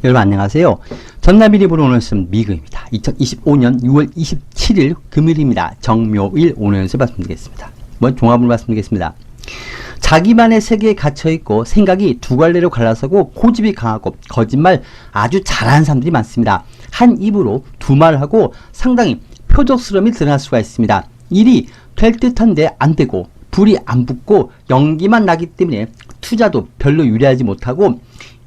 여러분 안녕하세요. 전나비리 보는 오늘 연습 미그입니다. 2025년 6월 27일 금요일입니다. 정묘일 오늘 연습 말씀드리겠습니다. 먼저 종합을 말씀드리겠습니다. 자기만의 세계에 갇혀있고 생각이 두 갈래로 갈라서고 고집이 강하고 거짓말 아주 잘하는 사람들이 많습니다. 한 입으로 두 말을 하고 상당히 표적스러움이 드러날 수가 있습니다. 일이 될 듯한데 안 되고 불이 안 붙고 연기만 나기 때문에 투자도 별로 유리하지 못하고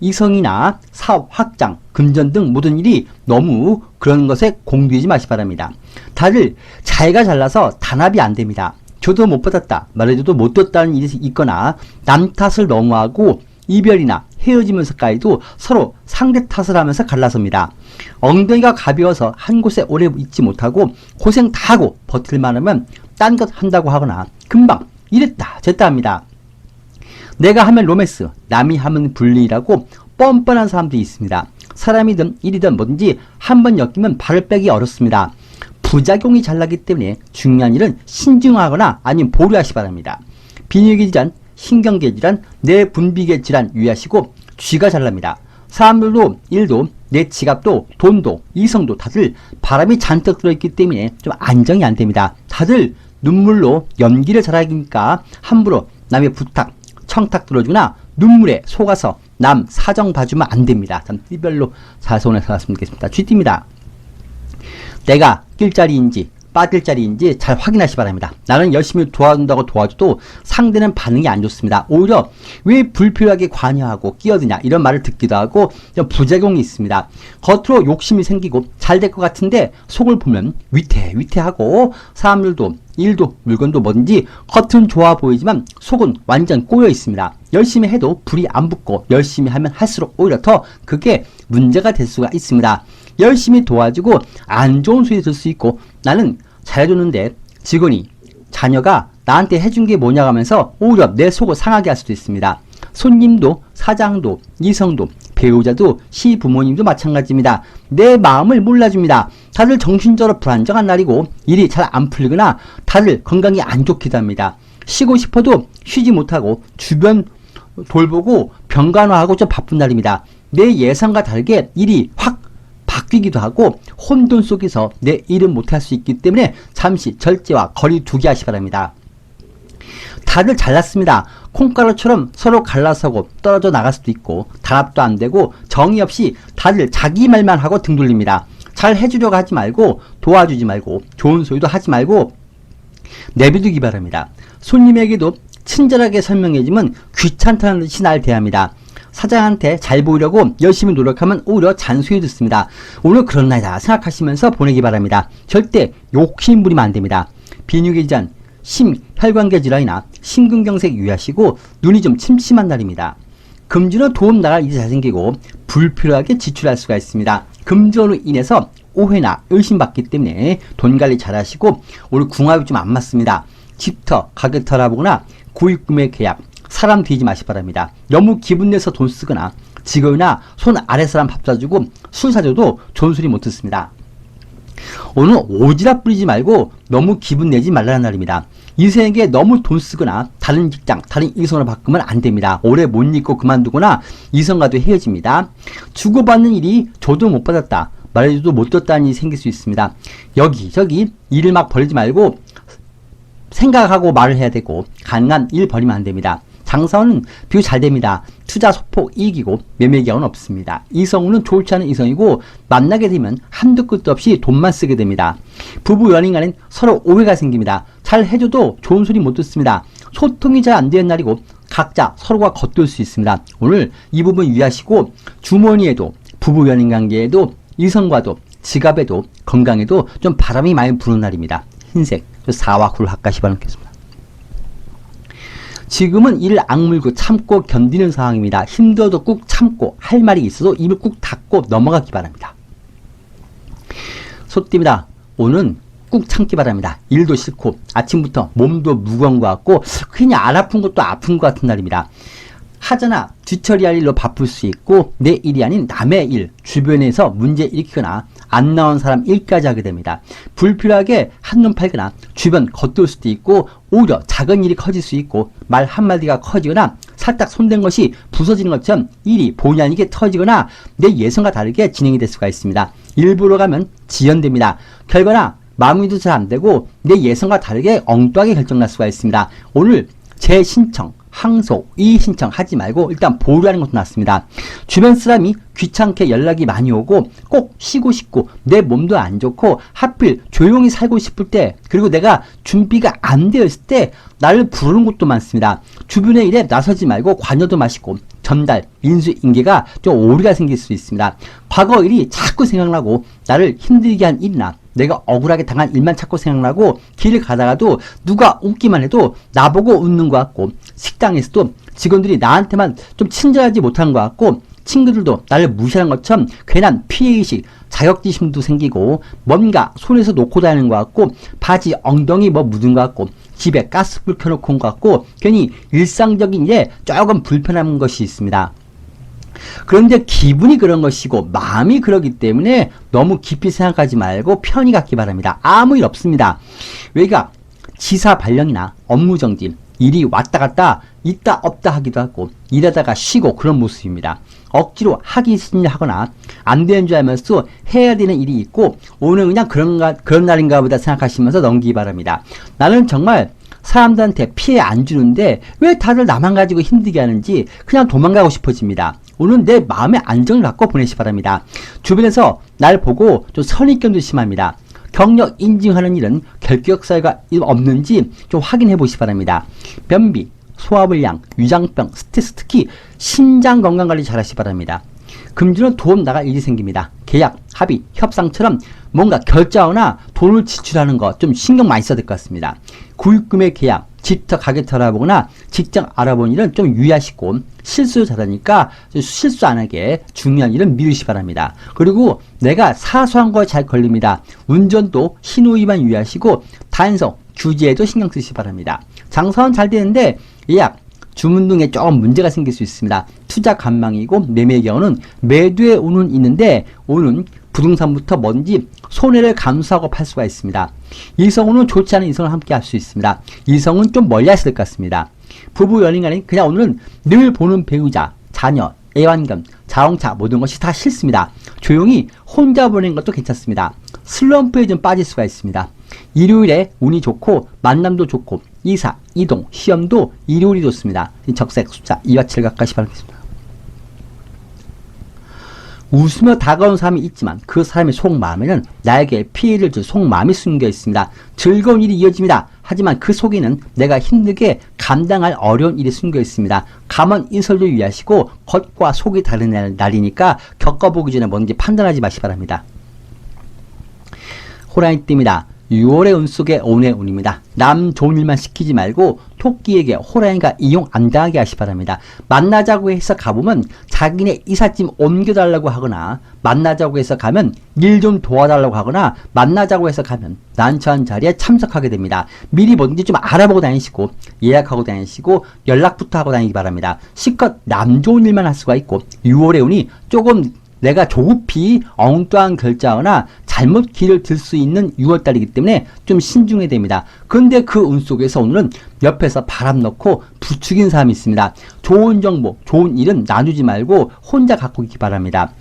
이성이나 사업 확장, 금전 등 모든 일이 너무 그런 것에 공들이지 마시 바랍니다. 다들 자기가 잘나서 단합이 안 됩니다. 줘도 못 받았다, 말해줘도 못 듣다는 일이 있거나 남 탓을 너무 하고 이별이나 헤어지면서까지도 서로 상대 탓을 하면서 갈라섭니다. 엉덩이가 가벼워서 한 곳에 오래 있지 못하고 고생 다 하고 버틸만 하면 딴 것 한다고 하거나 금방 이랬다 저랬다 합니다. 내가 하면 로맨스, 남이 하면 불리라고 뻔뻔한 사람들이 있습니다. 사람이든 일이든 뭐든지 한번 엮이면 발을 빼기 어렵습니다. 부작용이 잘 나기 때문에 중요한 일은 신중하거나 아니면 보류하시 바랍니다. 비뇨기 질환, 신경계 질환, 뇌분비계 질환 유의하시고 쥐가 잘 납니다. 사람들도 일도 내 지갑도 돈도 이성도 다들 바람이 잔뜩 들어있기 때문에 좀 안정이 안 됩니다. 다들 눈물로 연기를 잘하니까 함부로 남의 부탁, 청탁 들어주거나 눈물에 속아서 남 사정 봐주면 안 됩니다. 참 띠별로 자손에서 왔으면 좋겠습니다. 쥐띠입니다. 내가 낄 자리인지 빠질 자리인지 잘 확인하시 바랍니다. 나는 열심히 도와준다고 도와줘도 상대는 반응이 안 좋습니다. 오히려 왜 불필요하게 관여하고 끼어드냐 이런 말을 듣기도 하고 부작용이 있습니다. 겉으로 욕심이 생기고 잘 될 것 같은데 속을 보면 위태하고 사람들도 일도 물건도 뭐든지 겉은 좋아 보이지만 속은 완전 꼬여 있습니다. 열심히 해도 불이 안 붙고 열심히 하면 할수록 오히려 더 그게 문제가 될 수가 있습니다. 열심히 도와주고 안 좋은 소리 들 수 있고 나는 잘해줬는데 직원이 자녀가 나한테 해준 게 뭐냐 하면서 오히려 내 속을 상하게 할 수도 있습니다. 손님도 사장도 이성도 배우자도 시부모님도 마찬가지입니다. 내 마음을 몰라줍니다. 다들 정신적으로 불안정한 날이고 일이 잘 안 풀리거나 다들 건강이 안 좋기도 합니다. 쉬고 싶어도 쉬지 못하고 주변 돌보고 병간호하고 좀 바쁜 날입니다. 내 예상과 다르게 일이 확 바뀌기도 하고 혼돈 속에서 내 일은 못할 수 있기 때문에 잠시 절제와 거리 두게 하시 바랍니다. 다들 잘났습니다. 콩가루처럼 서로 갈라서고 떨어져 나갈 수도 있고 단합도 안 되고 정의 없이 다들 자기 말만 하고 등 돌립니다. 잘 해주려고 하지 말고 도와주지 말고 좋은 소리도 하지 말고 내비두기 바랍니다. 손님에게도 친절하게 설명해주면 귀찮다는 듯이 날 대합니다. 사장한테 잘 보이려고 열심히 노력하면 오히려 잔소리 듣습니다. 오늘 그런 날이다 생각하시면서 보내기 바랍니다. 절대 욕심 부리면 안 됩니다. 비뇨기 질환, 심혈관계 질환이나 심근경색 유의하시고 눈이 좀 침침한 날입니다. 금주는 도움 나갈 일이 잘 생기고 불필요하게 지출할 수가 있습니다. 금주로 인해서 오해나 의심받기 때문에 돈 관리 잘 하시고 오늘 궁합이 좀 안 맞습니다. 집터, 가격터 알아보거나 구입구매 계약, 사람 뒤지 마시 바랍니다. 너무 기분 내서 돈 쓰거나 직원이나 손 아래 사람 밥 사주고 술 사줘도 좋은 소리 못 듣습니다. 오늘 오지랖 부리지 말고 너무 기분 내지 말라는 날입니다. 이성에게 너무 돈 쓰거나 다른 직장, 다른 이성으로 바꾸면 안 됩니다. 오래 못 있고 그만두거나 이성과도 헤어집니다. 주고받는 일이 줘도 못 받았다, 말해줘도 못 듣다는 일이 생길 수 있습니다. 여기저기 일을 막 벌이지 말고 생각하고 말을 해야 되고 가능한 일 벌이면 안 됩니다. 장사는 비교 잘 됩니다. 투자 소폭 이익이고 매매기한은 없습니다. 이성우는 좋지 않은 이성이고 만나게 되면 한두 끝도 없이 돈만 쓰게 됩니다. 부부 연인 간엔 서로 오해가 생깁니다. 잘 해줘도 좋은 소리 못 듣습니다. 소통이 잘 안 되는 날이고 각자 서로가 겉돌 수 있습니다. 오늘 이 부분 유의하시고 주머니에도 부부 연인 관계에도 이성과도 지갑에도 건강에도 좀 바람이 많이 부는 날입니다. 흰색 4와 9를 합가시 바라겠습니다. 지금은 이를 악물고 참고 견디는 상황입니다. 힘들어도 꾹 참고 할 말이 있어도 입을 꾹 닫고 넘어가기 바랍니다. 소띠입니다. 오늘은 꾹 참기 바랍니다. 일도 싫고 아침부터 몸도 무거운 것 같고 그냥 안 아픈 것도 아픈 것 같은 날입니다. 하자나 뒤처리할 일로 바쁠 수 있고 내 일이 아닌 남의 일, 주변에서 문제 일으키거나 안 나온 사람 일까지 하게 됩니다. 불필요하게 한눈 팔거나 주변 겉돌 수도 있고 오히려 작은 일이 커질 수 있고 말 한마디가 커지거나 살짝 손댄 것이 부서지는 것처럼 일이 본의 아니게 터지거나 내 예상과 다르게 진행이 될 수가 있습니다. 일부러 가면 지연됩니다. 결과나 마무리도 잘 안되고 내 예상과 다르게 엉뚱하게 결정날 수가 있습니다. 오늘 제 신청, 항소, 이의 신청 하지 말고 일단 보류하는 것도 낫습니다. 주변 사람이 귀찮게 연락이 많이 오고 꼭 쉬고 싶고 내 몸도 안 좋고 하필 조용히 살고 싶을 때 그리고 내가 준비가 안 되어 있을 때 나를 부르는 것도 많습니다. 주변의 일에 나서지 말고 관여도 마시고 전달, 인수인계가 좀 오류가 생길 수 있습니다. 과거 일이 자꾸 생각나고 나를 힘들게 한 일이나 내가 억울하게 당한 일만 자꾸 생각나고 길을 가다가도 누가 웃기만 해도 나보고 웃는 것 같고 식당에서도 직원들이 나한테만 좀 친절하지 못한 것 같고 친구들도 나를 무시하는 것처럼 괜한 피해의식, 자격지심도 생기고 뭔가 손에서 놓고 다니는 것 같고 바지 엉덩이 뭐 묻은 것 같고 집에 가스불 켜놓고 온 것 같고 괜히 일상적인 일에 조금 불편한 것이 있습니다. 그런데 기분이 그런 것이고 마음이 그러기 때문에 너무 깊이 생각하지 말고 편히 갖기 바랍니다. 아무 일 없습니다. 왜가 지사 발령이나 업무 정지, 일이 왔다 갔다 있다 없다 하기도 하고 일하다가 쉬고 그런 모습입니다. 억지로 하기 싫은 일 하거나 안 되는 줄 알면서 해야 되는 일이 있고 오늘 그냥 그런 날인가 보다 생각하시면서 넘기기 바랍니다. 나는 정말 사람들한테 피해 안 주는데 왜 다들 나만 가지고 힘들게 하는지 그냥 도망가고 싶어집니다. 오늘 내 마음의 안정을 갖고 보내시 바랍니다. 주변에서 날 보고 좀 선입견도 심합니다. 경력 인증하는 일은 결격사유가 없는지 좀 확인해 보시기 바랍니다. 변비, 소화불량, 위장병, 스트레스 특히 신장 건강관리 잘 하시기 바랍니다. 금주는 돈 나갈 일이 생깁니다. 계약, 합의, 협상처럼 뭔가 결제하거나 돈을 지출하는 거 좀 신경 많이 써야 될 것 같습니다. 구입금의 계약, 집터 가게터 알아보거나 직장 알아보는 일은 좀 유의하시고 실수 잘하니까 실수 안 하게 중요한 일은 미루시 바랍니다. 그리고 내가 사소한 거 잘 걸립니다. 운전도 신호위반 유의하시고 단속, 규제에도 신경 쓰시 바랍니다. 장사는 잘 되는데 예약, 주문 등에 조금 문제가 생길 수 있습니다. 투자 관망이고 매매의 경우는 매도의 운은 있는데 오는 부동산부터 뭔지 손해를 감수하고 팔 수가 있습니다. 이성우는 좋지 않은 이성을 함께 할 수 있습니다. 이성은 좀 멀리 하실 것 같습니다. 부부 연인 간에 그냥 오늘은 늘 보는 배우자, 자녀, 애완견, 자동차 모든 것이 다 싫습니다. 조용히 혼자 보내는 것도 괜찮습니다. 슬럼프에 좀 빠질 수가 있습니다. 일요일에 운이 좋고 만남도 좋고 이사, 이동, 시험도 일요일이 좋습니다. 적색 숫자 2와 7 가까이 바라겠습니다. 웃으며 다가온 사람이 있지만 그 사람의 속마음에는 나에게 피해를 줄 속마음이 숨겨 있습니다. 즐거운 일이 이어집니다. 하지만 그 속에는 내가 힘들게 감당할 어려운 일이 숨겨 있습니다. 감언 인설도 유의하시고 겉과 속이 다른 날이니까 겪어보기 전에 뭔지 판단하지 마시기 바랍니다. 호랑이 띠입니다. 6월의 운 속에 오늘의 운입니다. 남 좋은 일만 시키지 말고 토끼에게 호랑이가 이용 안 당하게 하시 바랍니다. 만나자고 해서 가보면 자기네 이삿짐 옮겨달라고 하거나 만나자고 해서 가면 일 좀 도와달라고 하거나 만나자고 해서 가면 난처한 자리에 참석하게 됩니다. 미리 뭔지 좀 알아보고 다니시고 예약하고 다니시고 연락부터 하고 다니기 바랍니다. 실컷 남 좋은 일만 할 수가 있고 6월의 운이 조금 내가 조급히 엉뚱한 결정하거나 잘못 길을 들 수 있는 6월달이기 때문에 좀 신중해야 됩니다. 그런데 그 운 속에서 오늘은 옆에서 바람 넣고 부추긴 사람이 있습니다. 좋은 정보, 좋은 일은 나누지 말고 혼자 갖고 있기 바랍니다.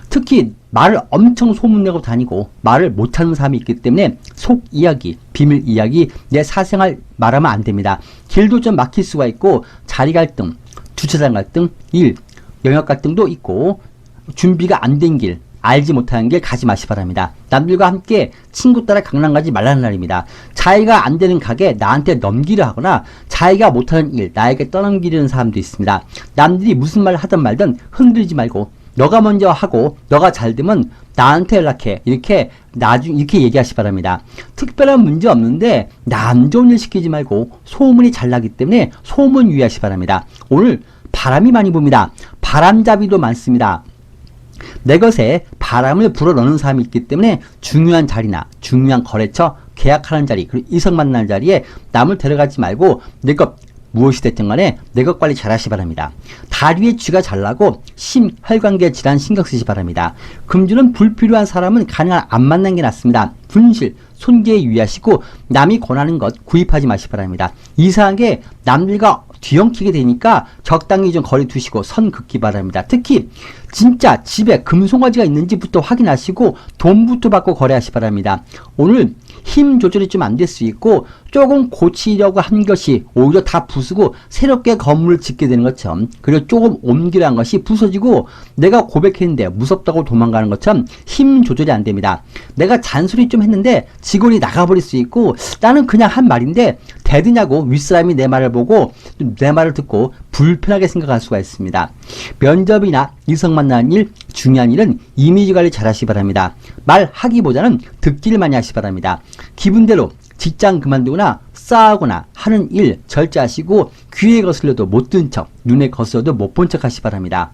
특히 말을 엄청 소문내고 다니고 말을 못하는 사람이 있기 때문에 속 이야기, 비밀 이야기, 내 사생활 말하면 안 됩니다. 길도 좀 막힐 수가 있고 자리 갈등, 주차장 갈등, 일, 영역 갈등도 있고 준비가 안 된 길, 알지 못하는 길 가지 마시 바랍니다. 남들과 함께 친구 따라 강남 가지 말라는 날입니다. 자기가 안 되는 가게 나한테 넘기려 하거나 자기가 못하는 일 나에게 떠넘기려는 사람도 있습니다. 남들이 무슨 말 하든 말든 흔들지 말고 너가 먼저 하고 너가 잘 되면 나한테 연락해. 이렇게 이렇게 얘기하시 바랍니다. 특별한 문제 없는데 남 좋은 일 시키지 말고 소문이 잘 나기 때문에 소문 유의하시 바랍니다. 오늘 바람이 많이 붑니다. 바람잡이도 많습니다. 내 것에 바람을 불어넣는 사람이 있기 때문에 중요한 자리나 중요한 거래처, 계약하는 자리, 그리고 이성 만나는 자리에 남을 데려가지 말고 내 것 무엇이 됐든 간에 내 것 관리 잘 하시 바랍니다. 다리에 쥐가 잘 나고 심혈관계 질환 신경 쓰시 바랍니다. 금주는 불필요한 사람은 가능한 안 만나는 게 낫습니다. 분실, 손괴에 유의하시고 남이 권하는 것 구입하지 마시 바랍니다. 이상하게 남들과 뒤엉키게 되니까 적당히 좀 거리 두시고 선 긋기 바랍니다. 특히 진짜 집에 금송아지가 있는지부터 확인하시고 돈부터 받고 거래하시 바랍니다. 오늘 힘 조절이 좀 안 될 수 있고 조금 고치려고 한 것이 오히려 다 부수고 새롭게 건물을 짓게 되는 것처럼, 그리고 조금 옮기려 한 것이 부서지고 내가 고백했는데 무섭다고 도망가는 것처럼 힘 조절이 안 됩니다. 내가 잔소리 좀 했는데 직원이 나가버릴 수 있고 나는 그냥 한 말인데 대드냐고 윗사람이 내 말을 보고 내 말을 듣고 불편하게 생각할 수가 있습니다. 면접이나 이성 만나는 일, 중요한 일은 이미지 관리 잘 하시기 바랍니다. 말하기보다는 듣기를 많이 하시기 바랍니다. 기분대로 직장 그만두거나 싸우거나 하는 일 절제하시고 귀에 거슬려도 못 듣는 척, 눈에 거슬려도 못 본 척 하시기 바랍니다.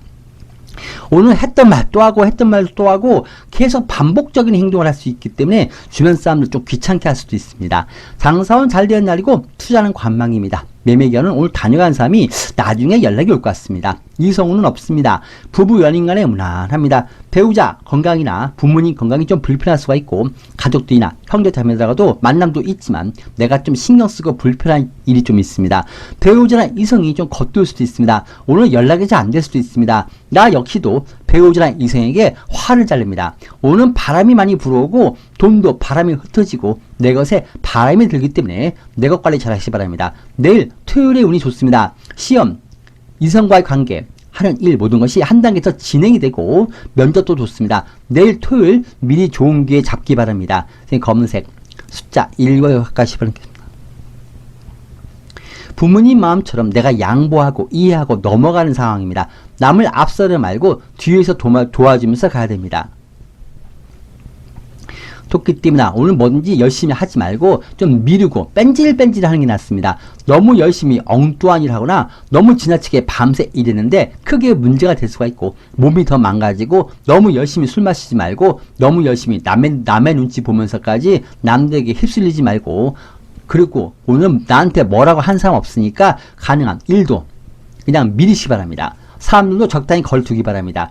오늘 했던 말 또 하고 했던 말 또 하고 계속 반복적인 행동을 할 수 있기 때문에 주변 사람들 좀 귀찮게 할 수도 있습니다. 장사원 잘 되는 날이고 투자는 관망입니다. 매매기간은 오늘 다녀간 사람이 나중에 연락이 올 것 같습니다. 이성운은 없습니다. 부부 연인 간에 무난합니다. 배우자 건강이나 부모님 건강이 좀 불편할 수가 있고 가족들이나 형제 자매들하고도 만남도 있지만 내가 좀 신경 쓰고 불편한 일이 좀 있습니다. 배우자나 이성이 좀 겉돌 수도 있습니다. 오늘 연락이 잘 안 될 수도 있습니다. 나 역시도 배우자나 이성에게 화를 잘 냅니다. 오늘은 바람이 많이 불어오고 돈도 바람이 흩어지고 내 것에 바람이 들기 때문에 내 것 관리 잘 하시기 바랍니다. 내일 토요일에 운이 좋습니다. 시험, 이성과의 관계, 하는 일 모든 것이 한 단계 더 진행이 되고 면접도 좋습니다. 내일 토요일 미리 좋은 기회 잡기 바랍니다. 검은색 숫자 1과 가까이 바랍니다. 부모님 마음처럼 내가 양보하고 이해하고 넘어가는 상황입니다. 남을 앞서려 말고 뒤에서 도와주면서 가야 됩니다. 토끼띠입니다. 오늘 뭐든지 열심히 하지 말고 좀 미루고 뺀질뺀질 하는 게 낫습니다. 너무 열심히 엉뚱한 일 하거나 너무 지나치게 밤새 일했는데 크게 문제가 될 수가 있고 몸이 더 망가지고, 너무 열심히 술 마시지 말고 너무 열심히 남의 눈치 보면서까지 남들에게 휩쓸리지 말고, 그리고 오늘 나한테 뭐라고 한 사람 없으니까 가능한 일도 그냥 미리시 바랍니다. 사람들도 적당히 걸두기 바랍니다.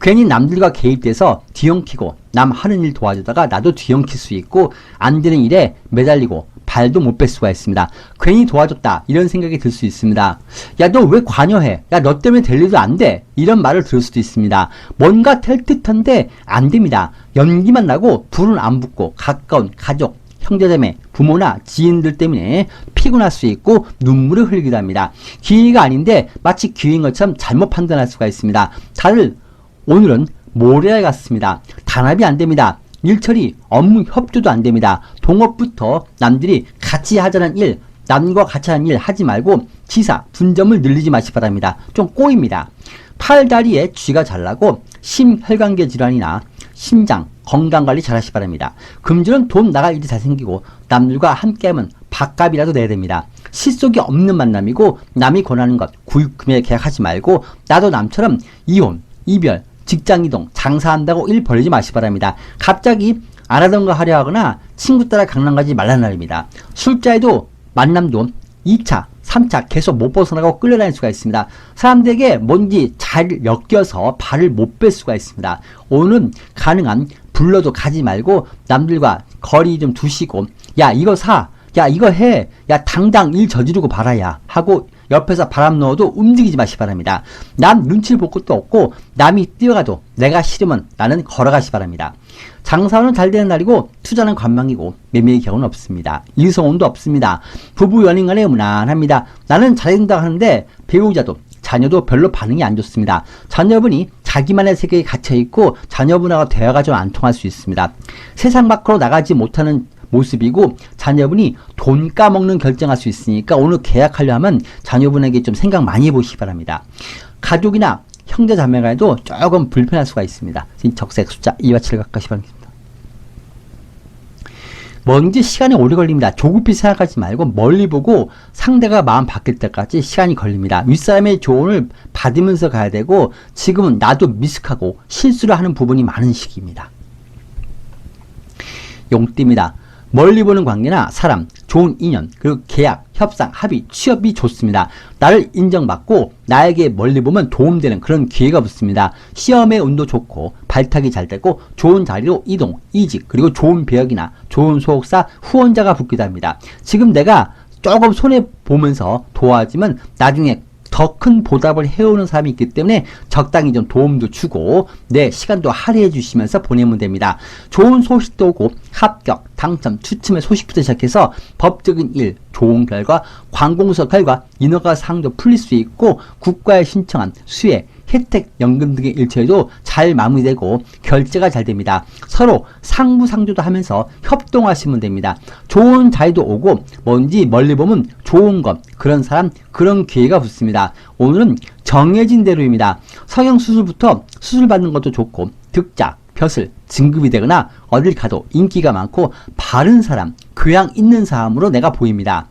괜히 남들과 개입돼서 뒤엉키고 남 하는 일 도와주다가 나도 뒤엉킬 수 있고 안 되는 일에 매달리고 발도 못 뺄 수가 있습니다. 괜히 도와줬다 이런 생각이 들 수 있습니다. 야, 너 왜 관여해? 야, 너 때문에 될 일도 안 돼. 이런 말을 들을 수도 있습니다. 뭔가 될 듯한데 안 됩니다. 연기만 나고 불은 안 붙고 가까운 가족, 형제자매, 부모나 지인들 때문에 피곤할 수 있고 눈물을 흘리기도 합니다. 기회가 아닌데 마치 기회인 것처럼 잘못 판단할 수가 있습니다. 다들 오늘은 모래알 같습니다. 단합이 안 됩니다. 일처리, 업무 협조도 안 됩니다. 동업부터 남들이 같이 하자는 일, 남과 같이 하는 일 하지 말고 지사, 분점을 늘리지 마시 바랍니다. 좀 꼬입니다. 팔, 다리에 쥐가 잘 나고 심혈관계 질환이나 심장, 건강관리 잘 하시 바랍니다. 금주는 돈 나갈 일이 잘 생기고 남들과 함께하면 밥값이라도 내야 됩니다. 실속이 없는 만남이고 남이 권하는 것 구입 금액 계약하지 말고 나도 남처럼 이혼, 이별, 직장이동, 장사한다고 일 벌리지 마시 바랍니다. 갑자기 안 하던 거 하려 하거나 친구 따라 강남 가지 말라는 날입니다. 술자에도 만남도 2차, 3차 계속 못 벗어나고 끌려다닐 수가 있습니다. 사람들에게 뭔지 잘 엮여서 발을 못 뺄 수가 있습니다. 오늘은 가능한 불러도 가지 말고 남들과 거리 좀 두시고, 야, 이거 사, 야, 이거 해, 야, 당당 일 저지르고 말아야 하고 옆에서 바람 넣어도 움직이지 마시 바랍니다. 남 눈치를 볼 것도 없고 남이 뛰어가도 내가 싫으면 나는 걸어가시 바랍니다. 장사는 잘 되는 날이고 투자는 관망이고 매매의 경우는 없습니다. 이성운도 없습니다. 부부 연인 간에 무난합니다. 나는 잘 된다고 하는데 배우자도 자녀도 별로 반응이 안 좋습니다. 자녀분이 자기만의 세계에 갇혀있고 자녀분하고 대화가 좀 안 통할 수 있습니다. 세상 밖으로 나가지 못하는 모습이고 자녀분이 돈 까먹는 결정할 수 있으니까 오늘 계약하려 하면 자녀분에게 좀 생각 많이 해보시기 바랍니다. 가족이나 형제 자매간에도 조금 불편할 수가 있습니다. 적색 숫자 2와 7 가까이 바랍니다. 뭔지 시간이 오래 걸립니다. 조급히 생각하지 말고 멀리 보고 상대가 마음 바뀔 때까지 시간이 걸립니다. 윗사람의 조언을 받으면서 가야 되고 지금은 나도 미숙하고 실수를 하는 부분이 많은 시기입니다. 용띠입니다. 멀리 보는 관계나 사람, 좋은 인연, 그리고 계약, 협상, 합의, 취업이 좋습니다. 나를 인정받고 나에게 멀리 보면 도움되는 그런 기회가 붙습니다. 시험의 운도 좋고 발탁이 잘 되고 좋은 자리로 이동, 이직, 그리고 좋은 배역이나 좋은 소속사, 후원자가 붙기도 합니다. 지금 내가 조금 손해보면서 도와주면 나중에 더 큰 보답을 해오는 사람이 있기 때문에 적당히 좀 도움도 주고 내 시간도 할애해 주시면서 보내면 됩니다. 좋은 소식도 오고 합격, 당첨, 추첨의 소식부터 시작해서 법적인 일, 좋은 결과, 관공서 결과, 인허가 사항도 풀릴 수 있고 국가에 신청한 수혜, 혜택, 연금 등의 일처리도 잘 마무리되고 결제가 잘 됩니다. 서로 상부상조도 하면서 협동하시면 됩니다. 좋은 자리도 오고 뭔지 멀리 보면 좋은 것, 그런 사람, 그런 기회가 붙습니다. 오늘은 정해진 대로입니다. 성형수술부터 수술받는 것도 좋고 득자, 벼슬, 진급이 되거나 어딜 가도 인기가 많고 바른 사람, 교양 있는 사람으로 내가 보입니다.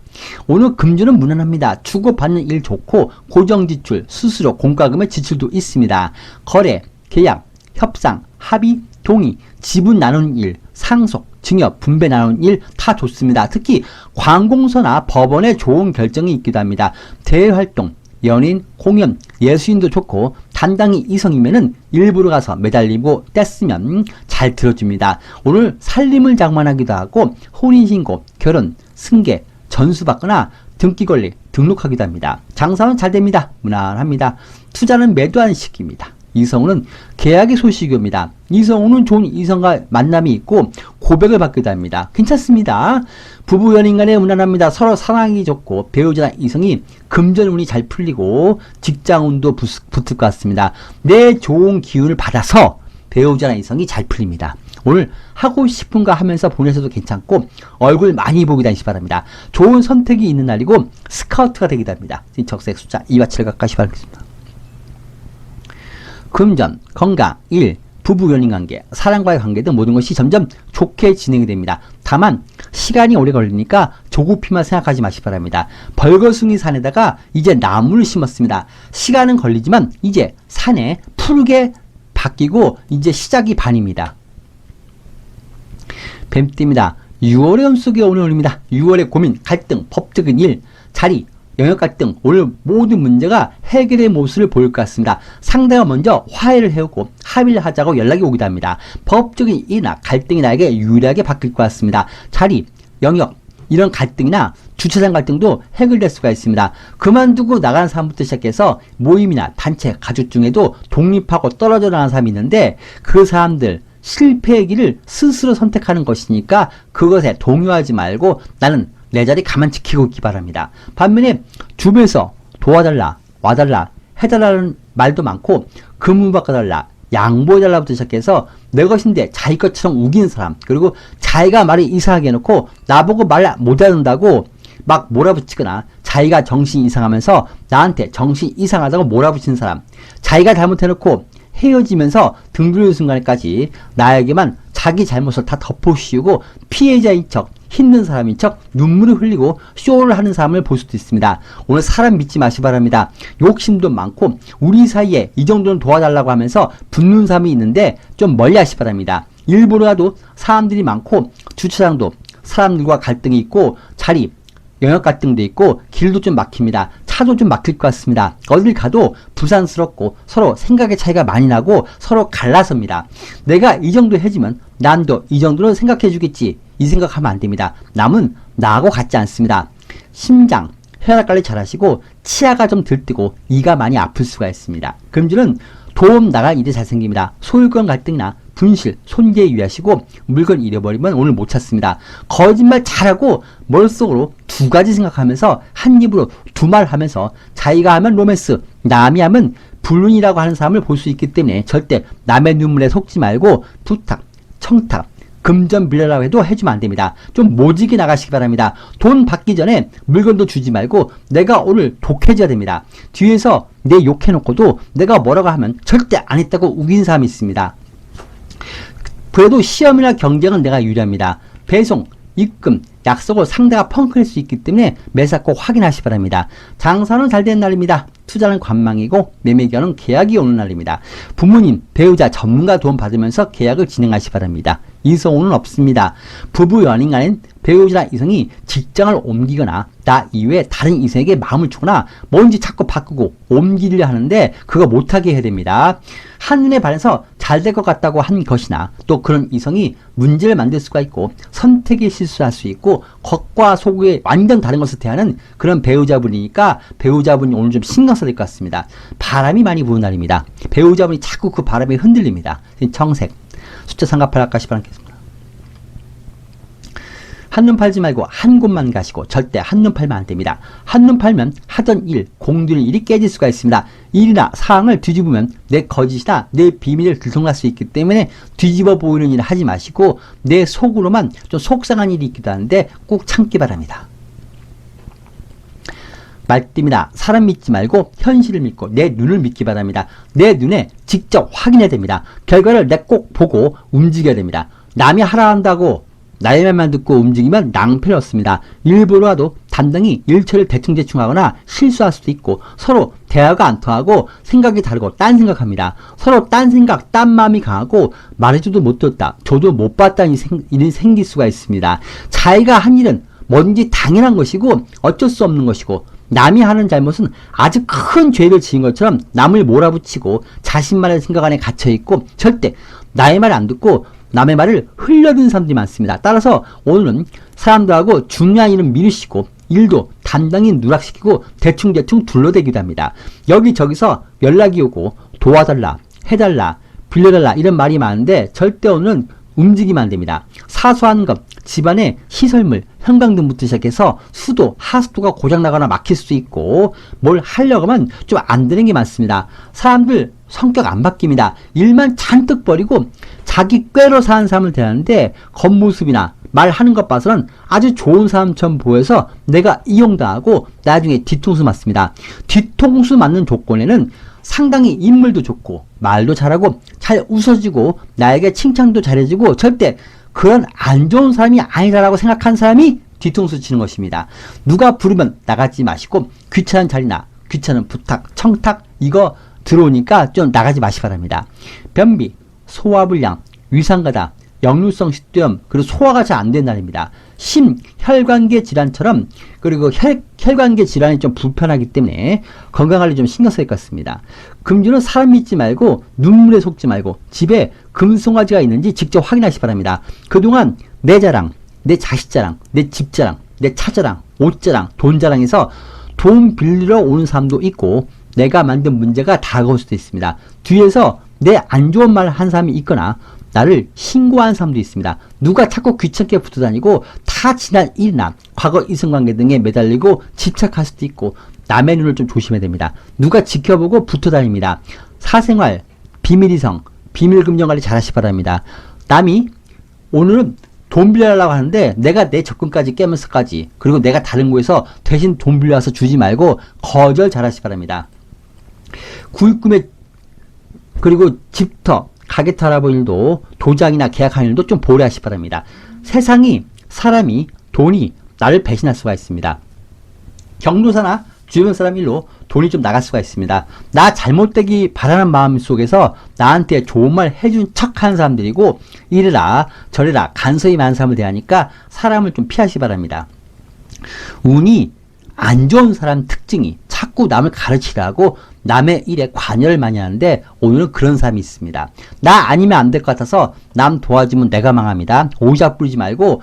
오늘 금주는 무난합니다. 주고받는 일 좋고 고정지출, 수수료, 공과금의 지출도 있습니다. 거래, 계약, 협상, 합의, 동의, 지분 나누는 일, 상속, 증여, 분배 나누는 일 다 좋습니다. 특히 관공서나 법원에 좋은 결정이 있기도 합니다. 대외활동, 연인, 공연, 예수인도 좋고 단당히 이성이면은 일부러 가서 매달리고 떼쓰면 잘 들어줍니다. 오늘 살림을 장만하기도 하고 혼인신고, 결혼, 승계, 전수받거나 등기권리, 등록하기도 합니다. 장사는 잘 됩니다. 무난합니다. 투자는 매도하는 시기입니다. 이성우는 계약의 소식이 옵니다. 이성우는 좋은 이성과 만남이 있고 고백을 받기도 합니다. 괜찮습니다. 부부 연인 간에 무난합니다. 서로 사랑이 좋고 배우자나 이성이 금전운이 잘 풀리고 직장운도 붙을 것 같습니다. 내 좋은 기운을 받아서 배우자나 이성이 잘 풀립니다. 오늘 하고 싶은 거 하면서 보내셔도 괜찮고 얼굴 많이 보기 다니시 바랍니다. 좋은 선택이 있는 날이고 스카우트가 되기도 합니다. 적색 숫자 2와 7 가까이 바라겠습니다. 금전, 건강, 일, 부부 연인 관계, 사랑과의 관계 등 모든 것이 점점 좋게 진행이 됩니다. 다만 시간이 오래 걸리니까 조급히만 생각하지 마시기 바랍니다. 벌거숭이 산에다가 이제 나무를 심었습니다. 시간은 걸리지만 이제 산에 푸르게 바뀌고 이제 시작이 반입니다. 뱀띠입니다. 6월의 연속에 오늘 올립니다. 6월의 고민, 갈등, 법적인 일, 자리, 영역 갈등, 오늘 모든 문제가 해결의 모습을 보일 것 같습니다. 상대가 먼저 화해를 해오고 합의를 하자고 연락이 오기도 합니다. 법적인 일이나 갈등이 나에게 유리하게 바뀔 것 같습니다. 자리, 영역, 이런 갈등이나 주차장 갈등도 해결될 수가 있습니다. 그만두고 나가는 사람부터 시작해서 모임이나 단체, 가족 중에도 독립하고 떨어져 나가는 사람이 있는데 그 사람들 실패의 길을 스스로 선택하는 것이니까 그것에 동요하지 말고 나는 내 자리 가만 지키고 있기 바랍니다. 반면에 주변에서 도와달라, 와달라, 해달라는 말도 많고 금을 바꿔달라, 양보해달라부터 시작해서 내 것인데 자기 것처럼 우기는 사람, 그리고 자기가 말을 이상하게 해놓고 나보고 말 못하는다고 막 몰아붙이거나 자기가 정신이 이상하면서 나한테 정신이 이상하다고 몰아붙이는 사람, 자기가 잘못해놓고 헤어지면서 등 돌리는 순간까지 나에게만 자기 잘못을 다 덮어씌우고 피해자인 척, 힘든 사람인 척 눈물을 흘리고 쇼를 하는 사람을 볼 수도 있습니다. 오늘 사람 믿지 마시기 바랍니다. 욕심도 많고 우리 사이에 이 정도는 도와달라고 하면서 붙는 사람이 있는데 좀 멀리 하시기 바랍니다. 일부러라도 사람들이 많고 주차장도 사람들과 갈등이 있고 자리, 영역 갈등도 있고 길도 좀 막힙니다. 차도 좀 막힐 것 같습니다. 어딜 가도 부산스럽고 서로 생각의 차이가 많이 나고 서로 갈라섭니다. 내가 이 정도 해주면 남도 이 정도는 생각해 주겠지, 이 생각하면 안 됩니다. 남은 나하고 같지 않습니다. 심장, 혈압 관리 잘 하시고 치아가 좀 들뜨고 이가 많이 아플 수가 있습니다. 금주는 도움 나갈 일이 잘 생깁니다. 소유권 갈등이나 분실, 손괴에 유의하시고 물건 잃어버리면 오늘 못 찾습니다. 거짓말 잘하고 머릿속으로 두 가지 생각하면서 한 입으로 두 말 하면서 자기가 하면 로맨스, 남이 하면 불륜이라고 하는 사람을 볼 수 있기 때문에 절대 남의 눈물에 속지 말고 부탁, 청탁, 금전 빌려라고 해도 해주면 안 됩니다. 좀 모지게 나가시기 바랍니다. 돈 받기 전에 물건도 주지 말고 내가 오늘 독해져야 됩니다. 뒤에서 내 욕해놓고도 내가 뭐라고 하면 절대 안 했다고 우긴 사람이 있습니다. 그래도 시험이나 경쟁은 내가 유리합니다. 배송, 입금, 약속을 상대가 펑크낼 수 있기 때문에 매사 꼭 확인하시기 바랍니다. 장사는 잘 되는 날입니다. 투자는 관망이고 매매 기간은 계약이 오는 날입니다. 부모님, 배우자, 전문가 도움 받으면서 계약을 진행하시 바랍니다. 이성운은 없습니다. 부부 연인 간엔 배우자나 이성이 직장을 옮기거나 나 이외에 다른 이성에게 마음을 주거나 뭔지 자꾸 바꾸고 옮기려 하는데 그거 못하게 해야 됩니다. 한눈에 반해서 잘 될 것 같다고 한 것이나 또 그런 이성이 문제를 만들 수가 있고 선택에 실수할 수 있고 겉과 속에 완전 다른 것을 대하는 그런 배우자분이니까 배우자분이 오늘 좀 신경 써야 될 것 같습니다. 바람이 많이 부는 날입니다. 배우자분이 자꾸 그 바람에 흔들립니다. 청색 숫자 삼각팔 아까시 바라겠습니다. 한눈 팔지 말고 한 곳만 가시고 절대 한눈 팔면 안 됩니다. 한눈 팔면 하던 일, 공들인 일이 깨질 수가 있습니다. 일이나 사항을 뒤집으면 내 거짓이나 내 비밀을 들통날 수 있기 때문에 뒤집어 보이는 일을 하지 마시고 내 속으로만 좀 속상한 일이 있기도 하는데 꼭 참기 바랍니다. 말띠입니다. 사람 믿지 말고 현실을 믿고 내 눈을 믿기 바랍니다. 내 눈에 직접 확인해야 됩니다. 결과를 내 꼭 보고 움직여야 됩니다. 남이 하라 한다고 나의 말만 듣고 움직이면 낭패를 얻습니다. 일부러라도 단단히 일처리를 대충대충 하거나 실수할 수도 있고 서로 대화가 안 통하고 생각이 다르고 딴 생각합니다. 서로 딴 생각, 딴 마음이 강하고 말해줘도 못 듣다, 줘도 못 받다는 일이 생길 수가 있습니다. 자기가 한 일은 뭐든지 당연한 것이고 어쩔 수 없는 것이고 남이 하는 잘못은 아주 큰 죄를 지은 것처럼 남을 몰아붙이고 자신만의 생각 안에 갇혀있고 절대 나의 말을 안 듣고 남의 말을 흘려듣는 사람들이 많습니다. 따라서 오늘은 사람들하고 중요한 일은 미루시고 일도 단단히 누락시키고 대충대충 둘러대기도 합니다. 여기저기서 연락이 오고 도와달라, 해달라, 빌려달라 이런 말이 많은데 절대 오늘은 움직이면 안 됩니다. 사소한 것, 집안의 시설물, 형광등부터 시작해서 수도, 하수도가 고장나거나 막힐 수도 있고 뭘 하려고 하면 좀 안 되는 게 많습니다. 사람들 성격 안 바뀝니다. 일만 잔뜩 버리고 자기 꾀로 사는 사람을 대하는데 겉모습이나 말하는 것 봐서는 아주 좋은 사람처럼 보여서 내가 이용당하고 나중에 뒤통수 맞습니다. 뒤통수 맞는 조건에는 상당히 인물도 좋고 말도 잘하고 잘 웃어주고 나에게 칭찬도 잘해주고 절대 그런 안 좋은 사람이 아니다라고 생각한 사람이 뒤통수 치는 것입니다. 누가 부르면 나가지 마시고 귀찮은 자리나 귀찮은 부탁, 청탁 이거 들어오니까 좀 나가지 마시 바랍니다. 변비, 소화불량, 위산가다, 역류성 식도염, 그리고 소화가 잘 안 된 날입니다. 심, 혈관계 질환처럼 그리고 혈관계 질환이 좀 불편하기 때문에 건강관리 좀 신경 써야 할 것 같습니다. 금주는 사람 믿지 말고 눈물에 속지 말고 집에 금송아지가 있는지 직접 확인하시 바랍니다. 그동안 내 자랑, 내 자식 자랑, 내 집 자랑, 내 차 자랑, 옷 자랑, 돈 자랑에서 돈 빌리러 오는 사람도 있고 내가 만든 문제가 다가올 수도 있습니다. 뒤에서 내 안 좋은 말 한 사람이 있거나 나를 신고한 사람도 있습니다. 누가 자꾸 귀찮게 붙어다니고 다 지난 일이나 과거 이성관계 등에 매달리고 집착할 수도 있고 남의 눈을 좀 조심해야 됩니다. 누가 지켜보고 붙어다닙니다. 사생활, 비밀이성, 비밀금전관리 잘 하시 바랍니다. 남이 오늘은 돈 빌려달라고 하는데 내가 내 접근까지 깨면서까지 그리고 내가 다른 곳에서 대신 돈 빌려와서 주지 말고 거절 잘 하시 바랍니다. 구입금에 그리고 집터, 가게터 알아본 일도 도장이나 계약하는 일도 좀 보류하시 바랍니다. 세상이, 사람이, 돈이 나를 배신할 수가 있습니다. 경로사나 주변 사람 일로 돈이 좀 나갈 수가 있습니다. 나 잘못되기 바라는 마음 속에서 나한테 좋은 말 해준 척 하는 사람들이고 이래라 저래라 간섭이 많은 사람을 대하니까 사람을 좀 피하시 바랍니다. 운이 안 좋은 사람 특징이 자꾸 남을 가르치라고 남의 일에 관여를 많이 하는데 오늘은 그런 사람이 있습니다. 나 아니면 안 될 것 같아서 남 도와주면 내가 망합니다. 오자 부리지 말고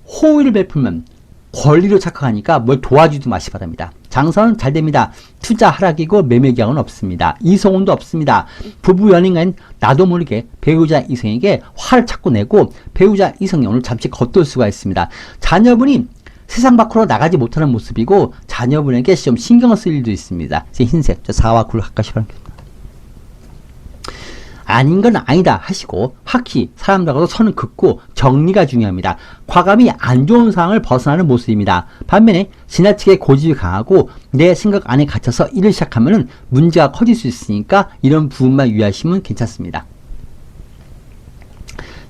호의를 베풀면 권리로 착각하니까 뭘 도와주지 마시 바랍니다. 장사는 잘 됩니다. 투자 하락이고 매매 기약은 없습니다. 이성운도 없습니다. 부부 연인간 나도 모르게 배우자 이성에게 화를 자꾸 내고 배우자 이성이 오늘 잠시 겉돌 수가 있습니다. 자녀분이 세상 밖으로 나가지 못하는 모습이고 자녀분에게 좀 신경을 쓸 일도 있습니다. 흰색, 4와 9를 가까이 바랍니다. 아닌 건 아니다 하시고 확히 사람들하고도 선을 긋고 정리가 중요합니다. 과감히 안 좋은 상황을 벗어나는 모습입니다. 반면에 지나치게 고집이 강하고 내 생각 안에 갇혀서 일을 시작하면 문제가 커질 수 있으니까 이런 부분만 유의하시면 괜찮습니다.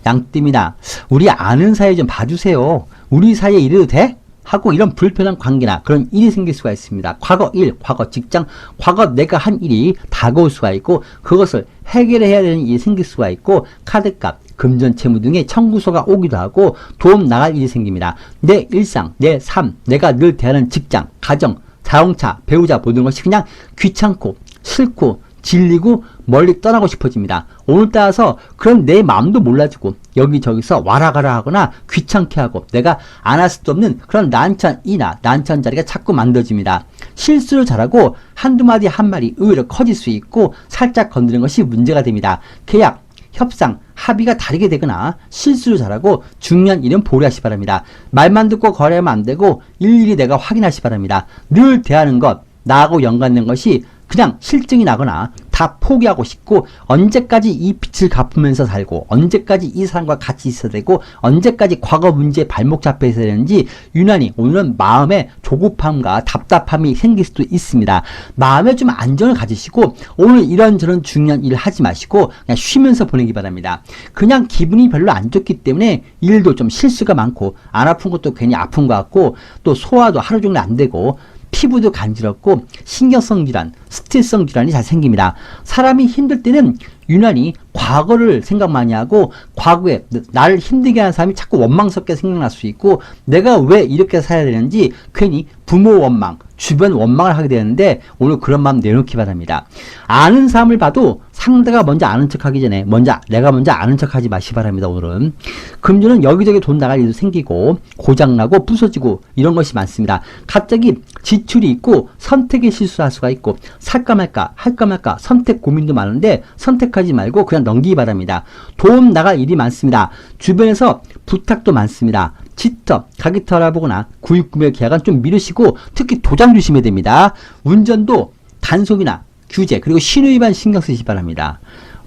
양띠입니다. 우리 아는 사이 좀 봐주세요. 우리 사이에 이래도 돼? 하고 이런 불편한 관계나 그런 일이 생길 수가 있습니다. 과거 일, 과거 직장, 과거 내가 한 일이 다가올 수가 있고 그것을 해결해야 되는 일이 생길 수가 있고 카드값, 금전, 채무 등의 청구서가 오기도 하고 도움 나갈 일이 생깁니다. 내 일상, 내 삶, 내가 늘 대하는 직장, 가정, 자동차, 배우자 모든 것이 그냥 귀찮고 싫고 질리고 멀리 떠나고 싶어집니다. 오늘따라서 그런 내 마음도 몰라주고 여기저기서 와라 가라 하거나 귀찮게 하고 내가 안 할 수도 없는 그런 난천 자리가 자꾸 만들어집니다. 실수를 잘하고 한두 마디 한 말이 의외로 커질 수 있고 살짝 건드리는 것이 문제가 됩니다. 계약, 협상, 합의가 다르게 되거나 실수를 잘하고 중요한 일은 보류하시 바랍니다. 말만 듣고 거래하면 안 되고 일일이 내가 확인하시 바랍니다. 늘 대하는 것, 나하고 연관된 것이 그냥 실증이 나거나 다 포기하고 싶고 언제까지 이 빚을 갚으면서 살고 언제까지 이 사람과 같이 있어야 되고 언제까지 과거 문제에 발목 잡혀 있어야 되는지 유난히 오늘은 마음에 조급함과 답답함이 생길 수도 있습니다. 마음에 좀 안정을 가지시고 오늘 이런저런 중요한 일을 하지 마시고 그냥 쉬면서 보내기 바랍니다. 그냥 기분이 별로 안 좋기 때문에 일도 좀 실수가 많고 안 아픈 것도 괜히 아픈 것 같고 또 소화도 하루 종일 안 되고 피부도 간지럽고 신경성 질환, 스트레스성 질환이 잘 생깁니다. 사람이 힘들 때는 유난히 과거를 생각 많이 하고 과거에 나를 힘들게 하는 사람이 자꾸 원망스럽게 생각날 수 있고 내가 왜 이렇게 살아야 되는지 괜히 부모 원망, 주변 원망을 하게 되는데 오늘 그런 마음 내놓기 바랍니다. 아는 사람을 봐도 상대가 먼저 아는 척하기 전에 내가 먼저 아는 척하지 마시기 바랍니다. 오늘은 금주는 여기저기 돈 나갈 일도 생기고 고장나고 부서지고 이런 것이 많습니다. 갑자기 지출이 있고 선택에 실수할 수가 있고 살까 말까 할까 말까 선택 고민도 많은데 선택하지 말고 그냥 넘기기 바랍니다. 도움 나갈 일이 많습니다. 주변에서 부탁도 많습니다. 직접 가게터 알아보거나 구입구매 계약은 좀 미루시고 특히 도장 조심해야 됩니다. 운전도 단속이나 규제 그리고 신호위반 신경 쓰시기 바랍니다.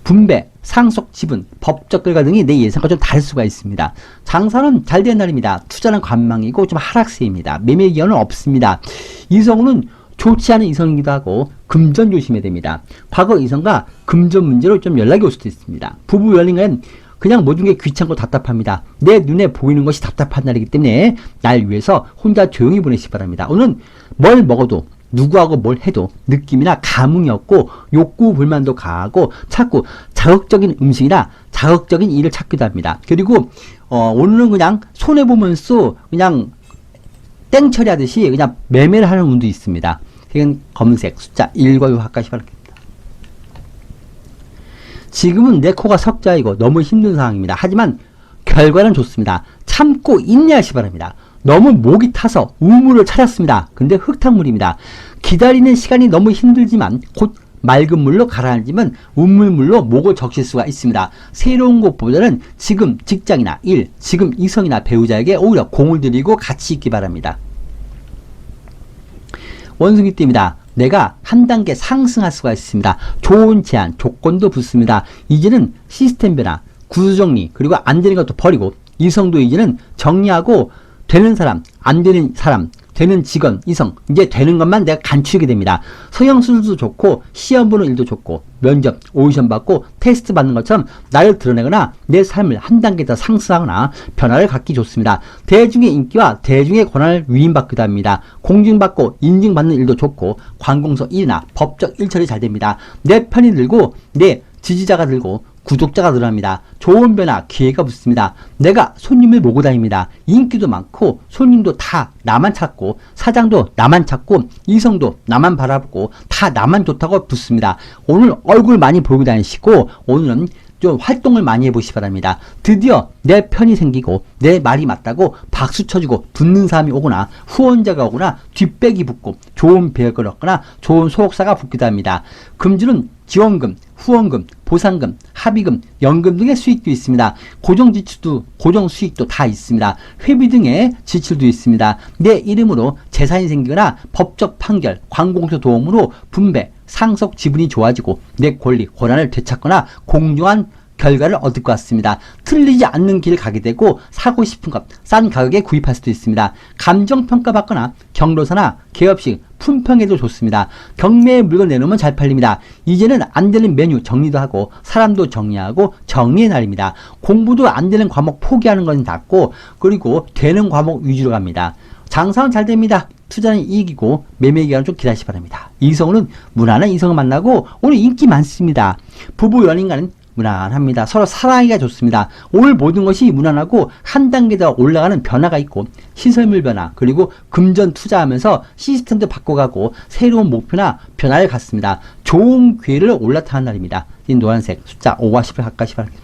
분배, 상속, 지분, 법적 결과 등이 내 예상과 좀 다를 수가 있습니다. 장사는 잘 되는 날입니다. 투자는 관망이고 좀 하락세입니다. 매매 기회는 없습니다. 이성은 좋지 않은 이성이기도 하고 금전 조심해야 됩니다. 과거 이성과 금전 문제로 좀 연락이 올 수도 있습니다. 부부 연인은 그냥 모든 게 귀찮고 답답합니다. 내 눈에 보이는 것이 답답한 날이기 때문에 날 위해서 혼자 조용히 보내시기 바랍니다. 오늘은 뭘 먹어도 누구하고 뭘 해도 느낌이나 감흥이 없고 욕구 불만도 강하고 자꾸 자극적인 음식이나 자극적인 일을 찾기도 합니다. 그리고 오늘은 그냥 손해보면서 그냥 땡처리 하듯이 그냥 매매를 하는 운도 있습니다. 이건 검은색 숫자 1과 6 합가시 바랍니다. 지금은 내 코가 석자이고 너무 힘든 상황입니다. 하지만 결과는 좋습니다. 참고 인내하시 바랍니다. 너무 목이 타서 우물을 찾았습니다. 근데 흙탕물입니다. 기다리는 시간이 너무 힘들지만 곧 맑은 물로 가라앉으면 우물물로 목을 적실 수가 있습니다. 새로운 곳보다는 지금 직장이나 일, 지금 이성이나 배우자에게 오히려 공을 들이고 같이 있기 바랍니다. 원숭이 띠입니다. 내가 한 단계 상승할 수가 있습니다. 좋은 제안, 조건도 붙습니다. 이제는 시스템 변화, 구조 정리, 그리고 안 되는 것도 버리고 이성도 이제는 정리하고 되는 사람, 안 되는 사람, 되는 직원, 이성, 이제 되는 것만 내가 간추리게 됩니다. 성형수술도 좋고 시험 보는 일도 좋고 면접, 오디션 받고 테스트 받는 것처럼 나를 드러내거나 내 삶을 한 단계 더 상승하거나 변화를 갖기 좋습니다. 대중의 인기와 대중의 권한을 위임받기도 합니다. 공증받고 인증받는 일도 좋고 관공서 일이나 법적 일처리 잘 됩니다. 내 편이 들고 내 지지자가 들고 구독자가 늘어납니다. 좋은 변화, 기회가 붙습니다. 내가 손님을 모고 다닙니다. 인기도 많고 손님도 다 나만 찾고 사장도 나만 찾고 이성도 나만 바라보고 다 나만 좋다고 붙습니다. 오늘 얼굴 많이 보고 다니시고 오늘은 좀 활동을 많이 해보시기 바랍니다. 드디어 내 편이 생기고 내 말이 맞다고 박수 쳐주고 붙는 사람이 오거나 후원자가 오거나 뒷백이 붙고 좋은 배역을 얻거나 좋은 소속사가 붙기도 합니다. 금주는 지원금, 후원금, 보상금, 합의금, 연금 등의 수익도 있습니다. 고정 지출도, 고정 수익도 다 있습니다. 회비 등의 지출도 있습니다. 내 이름으로 재산이 생기거나 법적 판결, 관공서 도움으로 분배, 상속 지분이 좋아지고 내 권리, 권한을 되찾거나 공정한 결과를 얻을 것 같습니다. 틀리지 않는 길을 가게 되고 사고 싶은 것 싼 가격에 구입할 수도 있습니다. 감정평가 받거나 경로사나 개업식, 품평에도 좋습니다. 경매에 물건 내놓으면 잘 팔립니다. 이제는 안 되는 메뉴 정리도 하고 사람도 정리하고 정리의 날입니다. 공부도 안 되는 과목 포기하는 건 낫고 그리고 되는 과목 위주로 갑니다. 장사는 잘 됩니다. 투자는 이익이고 매매 기간은 좀 기다리시 바랍니다. 이성은 무난한 이성을 만나고 오늘 인기 많습니다. 부부 연인과는 무난합니다. 서로 사랑하기가 좋습니다. 오늘 모든 것이 무난하고 한 단계 더 올라가는 변화가 있고 시설물 변화 그리고 금전 투자하면서 시스템도 바꿔가고 새로운 목표나 변화를 갖습니다. 좋은 기회를 올라타는 날입니다. 이 노란색 숫자 5와 10을 가까이 바랍니다.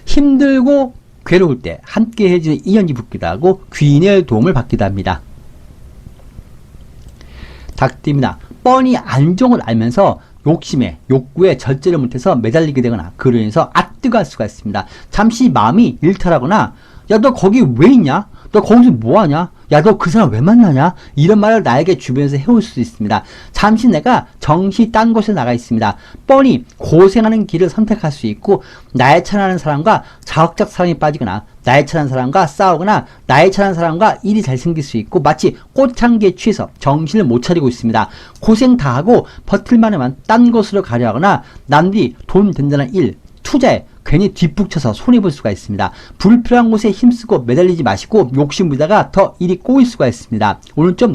힘들고 괴로울 때 함께 해주는 인연이 붙기도 하고 귀인의 도움을 받기도 합니다. 닭띠입니다. 뻔히 안 좋은 걸 알면서 욕심에 욕구에 절제를 못해서 매달리게 되거나 그로 인해서 앗뜨갈 수가 있습니다. 잠시 마음이 일탈하거나 야 너 거기 왜 있냐? 너 거기서 뭐하냐? 야 너 그 사람 왜 만나냐? 이런 말을 나에게 주변에서 해올 수도 있습니다. 잠시 내가 정신이 딴 곳에 나가 있습니다. 뻔히 고생하는 길을 선택할 수 있고 나의 차라는 사람과 자극적 사랑에 빠지거나 나의 차라는 사람과 싸우거나 나의 차라는 사람과 일이 잘 생길 수 있고 마치 꽃향기에 취해서 정신을 못 차리고 있습니다. 고생 다 하고 버틸만하면 딴 곳으로 가려 하거나 남들이 돈 된다는 일, 투자에 괜히 뒷북쳐서 손해볼 수가 있습니다. 불필요한 곳에 힘쓰고 매달리지 마시고 욕심 부리다가 더 일이 꼬일 수가 있습니다. 오늘 좀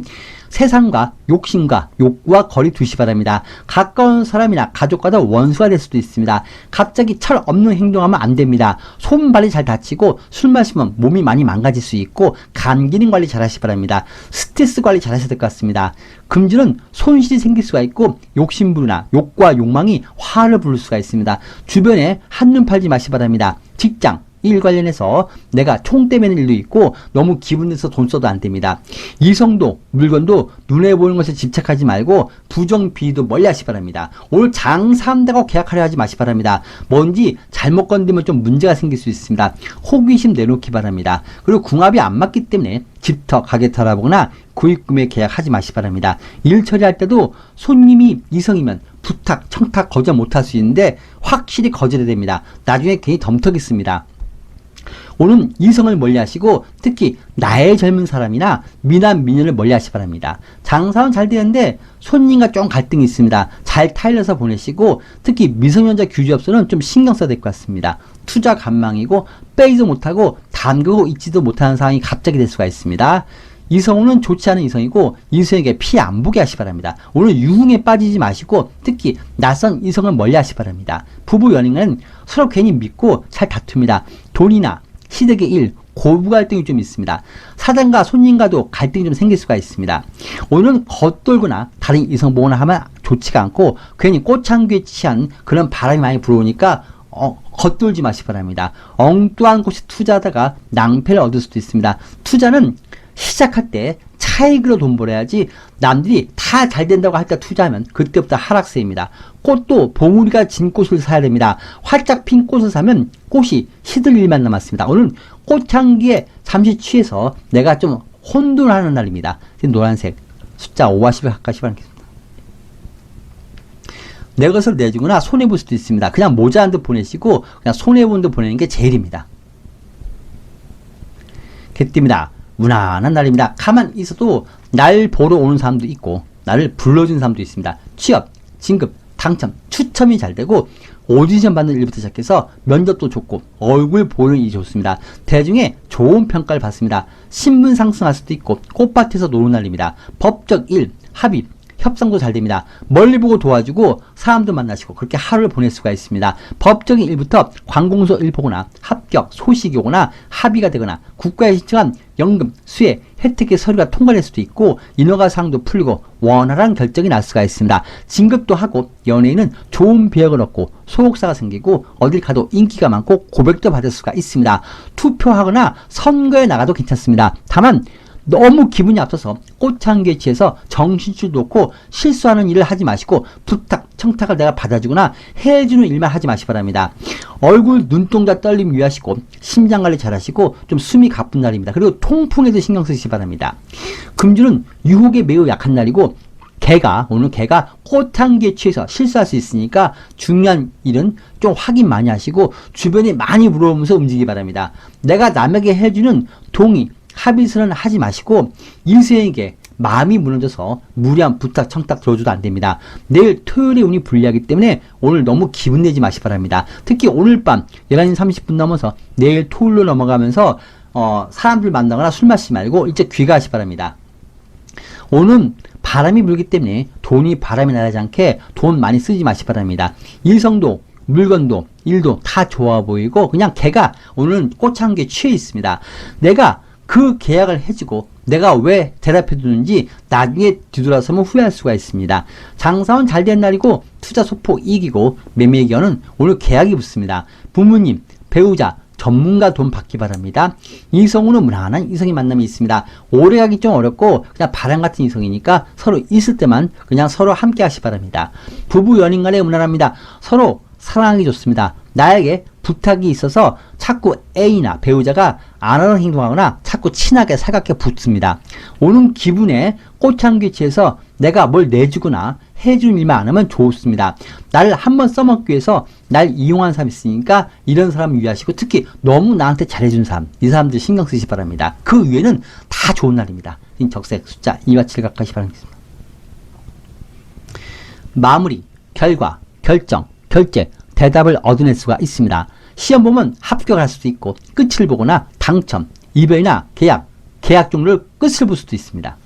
세상과 욕심과 욕구와 거리 두시 바랍니다. 가까운 사람이나 가족과도 원수가 될 수도 있습니다. 갑자기 철 없는 행동하면 안 됩니다. 손발이 잘 다치고 술 마시면 몸이 많이 망가질 수 있고 간 기능 관리 잘 하시 바랍니다. 스트레스 관리 잘 하셔야 될 것 같습니다. 금주는 손실이 생길 수가 있고 욕심부나 욕과 욕망이 화를 부를 수가 있습니다. 주변에 한눈 팔지 마시 바랍니다. 직장 일 관련해서 내가 총 떼매는 일도 있고 너무 기분 내서 돈 써도 안 됩니다. 이성도 물건도 눈에 보이는 것에 집착하지 말고 부정 비리도 멀리 하시 바랍니다. 오늘 장사한다고 계약하려 하지 마시 바랍니다. 뭔지 잘못 건드면 좀 문제가 생길 수 있습니다. 호기심 내놓기 바랍니다. 그리고 궁합이 안 맞기 때문에 집터 가게터 알아보거나 구입구매 계약하지 마시 바랍니다. 일 처리할 때도 손님이 이성이면 부탁, 청탁 거절 못할 수 있는데 확실히 거절해야 됩니다. 나중에 괜히 덤터겠습니다. 오늘 이성을 멀리하시고 특히 나의 젊은 사람이나 미남 미녀를 멀리하시 바랍니다. 장사는 잘 되는데 손님과 좀 갈등이 있습니다. 잘 타일러서 보내시고 특히 미성년자 규제업소는 좀 신경 써야 될 것 같습니다. 투자 관망이고 빼지도 못하고 담그고 있지도 못하는 상황이 갑자기 될 수가 있습니다. 이성은 좋지 않은 이성이고 이성에게 피해 안 보게 하시 바랍니다. 오늘 유흥에 빠지지 마시고 특히 낯선 이성을 멀리 하시 바랍니다. 부부 연인은 서로 괜히 믿고 잘 다툽니다. 돈이나 시댁의 일, 고부 갈등이 좀 있습니다. 사장과 손님과도 갈등이 좀 생길 수가 있습니다. 오늘은 겉돌거나 다른 이성 보거나 하면 좋지가 않고 괜히 꽃향기에 취한 그런 바람이 많이 불어오니까 겉돌지 마시 바랍니다. 엉뚱한 곳에 투자하다가 낭패를 얻을 수도 있습니다. 투자는 시작할 때 차익으로 돈 벌어야지 남들이 다 잘 된다고 할 때 투자하면 그때부터 하락세입니다. 꽃도 봉우리가 진 꽃을 사야 됩니다. 활짝 핀 꽃을 사면 꽃이 시들 일만 남았습니다. 오늘 꽃향기에 잠시 취해서 내가 좀 혼돈하는 날입니다. 노란색 숫자 5와 10을 가까이 바라겠습니다. 내 것을 내주거나 손해볼 수도 있습니다. 그냥 모자란 듯 보내시고 그냥 손해본 듯 보내는 게 제일입니다. 개띠입니다. 무난한 날입니다. 가만 있어도 날 보러 오는 사람도 있고 나를 불러준 사람도 있습니다. 취업, 진급, 당첨, 추첨이 잘 되고 오디션 받는 일부터 시작해서 면접도 좋고 얼굴 보는 일이 좋습니다. 대중의 좋은 평가를 받습니다. 신분 상승할 수도 있고 꽃밭에서 노는 날입니다. 법적 일, 합의, 협상도 잘 됩니다. 멀리 보고 도와주고 사람도 만나시고 그렇게 하루를 보낼 수가 있습니다. 법적인 일부터 관공서 일 보거나 합격, 소식이 오거나 합의가 되거나 국가에 신청한 연금, 수혜, 혜택의 서류가 통과될 수도 있고 인허가 사항도 풀리고 원활한 결정이 날 수가 있습니다. 진급도 하고 연예인은 좋은 배역을 얻고 소속사가 생기고 어딜 가도 인기가 많고 고백도 받을 수가 있습니다. 투표하거나 선거에 나가도 괜찮습니다. 다만 너무 기분이 앞서서 꽃향기에 취해서 정신줄 놓고 실수하는 일을 하지 마시고 부탁, 청탁을 내가 받아주거나 해주는 일만 하지 마시 바랍니다. 얼굴, 눈동자 떨림 유의하시고 심장관리 잘 하시고 좀 숨이 가쁜 날입니다. 그리고 통풍에도 신경 쓰시기 바랍니다. 금주는 유혹에 매우 약한 날이고 오늘 개가 꽃향기에 취해서 실수할 수 있으니까 중요한 일은 좀 확인 많이 하시고 주변에 많이 물어보면서 움직이기 바랍니다. 내가 남에게 해주는 동의, 합의서는 하지 마시고 일생에게 마음이 무너져서 무리한 부탁, 청탁 들어줘도 안 됩니다. 내일 토요일에 운이 불리하기 때문에 오늘 너무 기분 내지 마시 바랍니다. 특히 오늘 밤 11시 30분 넘어서 내일 토요일로 넘어가면서 사람들 만나거나 술 마시지 말고 일찍 귀가하시 바랍니다. 오늘은 바람이 불기 때문에 돈이 바람이 나지 않게 돈 많이 쓰지 마시 바랍니다. 일성도 물건도 일도 다 좋아 보이고 그냥 걔가 오늘은 꽃향기에 취해 있습니다. 내가 그 계약을 해주고 내가 왜 대답해 주는지 나중에 뒤돌아서면 후회할 수가 있습니다. 장사는 잘 된 날이고 투자 소폭 이기고 매매 기간은 오늘 계약이 붙습니다. 부모님, 배우자, 전문가 돈 받기 바랍니다. 이성으로 무난한 이성의 만남이 있습니다. 오래 가기 좀 어렵고 그냥 바람 같은 이성이니까 서로 있을 때만 그냥 서로 함께 하시 바랍니다. 부부 연인 간에 무난합니다. 서로 사랑하기 좋습니다. 나에게 부탁이 있어서 자꾸 A나 배우자가 안 하는 행동하거나 자꾸 친하게 살갑게 붙습니다. 오는 기분에 꽃향기 취해서 내가 뭘 내주거나 해주는 일만 안 하면 좋습니다. 나를 한번 써먹기 위해서 날 이용한 사람이 있으니까 이런 사람 유의하시고 특히 너무 나한테 잘해준 사람, 이 사람들 신경 쓰시 바랍니다. 그 위에는 다 좋은 날입니다. 적색 숫자 2와 7 각하시 바랍니다. 마무리, 결과, 결정, 결제, 대답을 얻어낼 수가 있습니다. 시험 보면 합격할 수도 있고 끝을 보거나 당첨, 이별이나 계약 종료를 끝을 볼 수도 있습니다.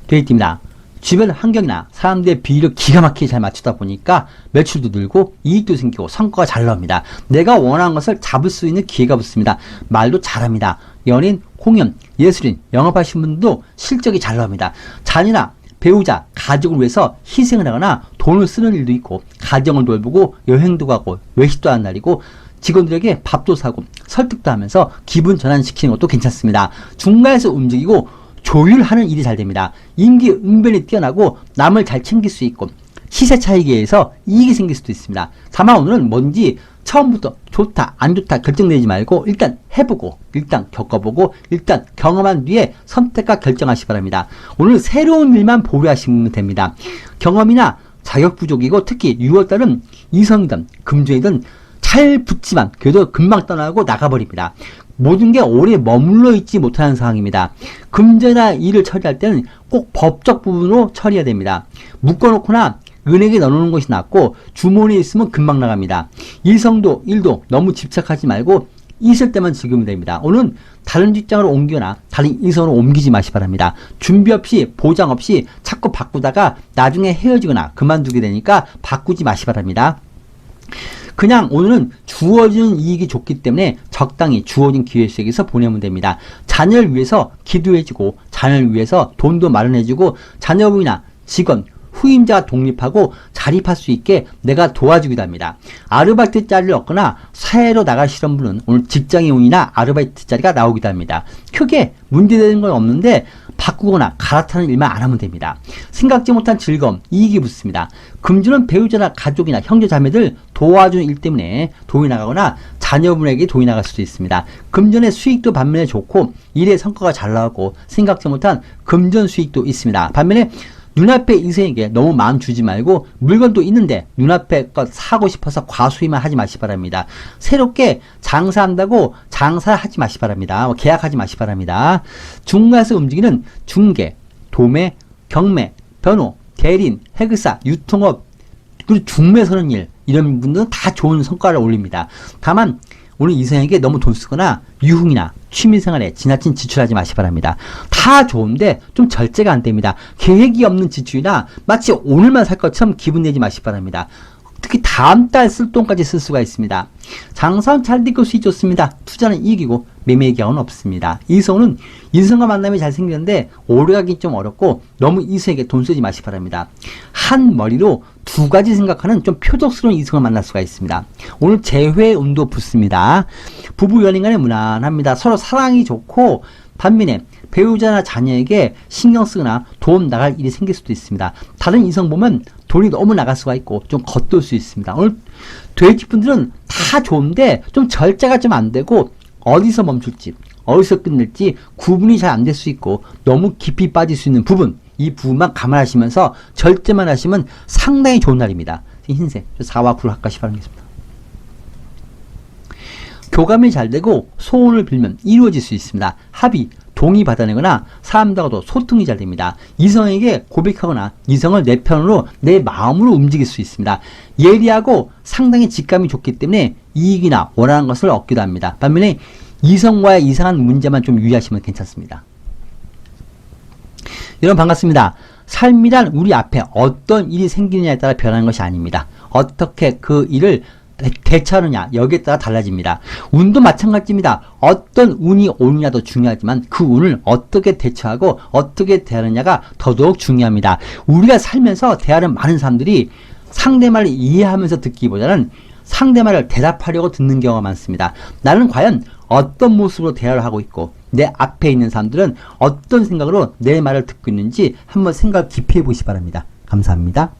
데이트입니다. 주변 환경이나 사람들의 비율을 기가 막히게 잘 맞추다 보니까 매출도 늘고 이익도 생기고 성과가 잘 나옵니다. 내가 원하는 것을 잡을 수 있는 기회가 붙습니다. 말도 잘합니다. 연인, 공연, 예술인, 영업하시는 분도 실적이 잘 나옵니다. 자녀나 배우자, 가족을 위해서 희생을 하거나 돈을 쓰는 일도 있고 가정을 돌보고 여행도 가고 외식도 하는 날이고 직원들에게 밥도 사고 설득도 하면서 기분 전환시키는 것도 괜찮습니다. 중간에서 움직이고 조율하는 일이 잘 됩니다. 임기응변이 뛰어나고 남을 잘 챙길 수 있고 시세 차익에 의해서 이익이 생길 수도 있습니다. 다만 오늘은 뭔지 처음부터 좋다 안 좋다 결정내지 말고 일단 해보고 일단 겪어보고 일단 경험한 뒤에 선택과 결정하시기 바랍니다. 오늘 새로운 일만 보류하시면 됩니다. 경험이나 자격 부족이고 특히 6월달은 이성이든 금전이든 잘 붙지만 그래도 금방 떠나고 나가버립니다. 모든 게 오래 머물러 있지 못하는 상황입니다. 금전이나 일을 처리할 때는 꼭 법적 부분으로 처리해야 됩니다. 묶어놓거나 은행에 넣어놓는 것이 낫고 주머니에 있으면 금방 나갑니다. 일성도 일도 너무 집착하지 말고 있을 때만 즐기면 됩니다. 오늘은 다른 직장으로 옮기거나 다른 이성으로 옮기지 마시 바랍니다. 준비 없이 보장 없이 자꾸 바꾸다가 나중에 헤어지거나 그만두게 되니까 바꾸지 마시 바랍니다. 그냥 오늘은 주어지는 이익이 좋기 때문에 적당히 주어진 기회 속에서 보내면 됩니다. 자녀를 위해서 기도해주고 자녀를 위해서 돈도 마련해주고 자녀분이나 직원, 후임자가 독립하고 자립할 수 있게 내가 도와주기도 합니다. 아르바이트 자리를 얻거나 사회로 나가시는 분은 오늘 직장인이나 아르바이트 자리가 나오기도 합니다. 크게 문제되는 건 없는데 바꾸거나 갈아타는 일만 안 하면 됩니다. 생각지 못한 즐거움, 이익이 붙습니다. 금주는 배우자나 가족이나 형제 자매들 도와주는 일 때문에 돈이 나가거나 자녀분에게 돈이 나갈 수도 있습니다. 금전의 수익도 반면에 좋고 일의 성과가 잘 나오고 생각지 못한 금전 수익도 있습니다. 반면에 눈앞에 이성에게 너무 마음 주지 말고 물건도 있는데 눈앞에 것 사고 싶어서 과소비만 하지 마시 바랍니다. 새롭게 장사한다고 장사를 하지 마시 바랍니다. 계약하지 마시 바랍니다. 중간에서 움직이는 중개, 도매, 경매, 변호, 대리인, 해결사, 유통업, 그리고 중매 서는 일 이런 분들은 다 좋은 성과를 올립니다. 다만 오늘 이성에게 너무 돈 쓰거나 유흥이나 취미생활에 지나친 지출하지 마시 바랍니다. 다 좋은데 좀 절제가 안 됩니다. 계획이 없는 지출이나 마치 오늘만 살 것처럼 기분 내지 마시 바랍니다. 특히 다음 달 쓸 돈까지 쓸 수가 있습니다. 장사는 잘 되고 수익 좋습니다. 투자는 이익이고 매매 기한은 없습니다. 이성은 이성과 만남이 잘 생기는데 오래가기 좀 어렵고 너무 이성에게 돈 쓰지 마시 바랍니다. 한 머리로 두 가지 생각하는 좀 표적스러운 이성을 만날 수가 있습니다. 오늘 재회 운도 붙습니다. 부부 연인 간에 무난합니다. 서로 사랑이 좋고 반면에 배우자나 자녀에게 신경 쓰거나 도움 나갈 일이 생길 수도 있습니다. 다른 이성 보면 돈이 너무 나갈 수가 있고 좀 겉돌 수 있습니다. 오늘 돼지분들은 다 좋은데 좀 절제가 좀 안 되고 어디서 멈출지 어디서 끝낼지 구분이 잘 안 될 수 있고 너무 깊이 빠질 수 있는 부분 이 부분만 감안하시면서 절제만 하시면 상당히 좋은 날입니다. 흰색 4와 9를 합가시 바라겠습니다. 교감이 잘 되고 소원을 빌면 이루어질 수 있습니다. 합의, 동의 받아내거나 사람들하고도 소통이 잘 됩니다. 이성에게 고백하거나 이성을 내 편으로 내 마음으로 움직일 수 있습니다. 예리하고 상당히 직감이 좋기 때문에 이익이나 원하는 것을 얻기도 합니다. 반면에 이성과의 이상한 문제만 좀 유의하시면 괜찮습니다. 여러분 반갑습니다. 삶이란 우리 앞에 어떤 일이 생기느냐에 따라 변하는 것이 아닙니다. 어떻게 그 일을 대처하느냐 여기에 따라 달라집니다. 운도 마찬가지입니다. 어떤 운이 오느냐도 중요하지만 그 운을 어떻게 대처하고 어떻게 대하느냐가 더더욱 중요합니다. 우리가 살면서 대하는 많은 사람들이 상대말을 이해하면서 듣기보다는 상대말을 대답하려고 듣는 경우가 많습니다. 나는 과연 어떤 모습으로 대화를 하고 있고 내 앞에 있는 사람들은 어떤 생각으로 내 말을 듣고 있는지 한번 생각 깊이 해보시기 바랍니다. 감사합니다.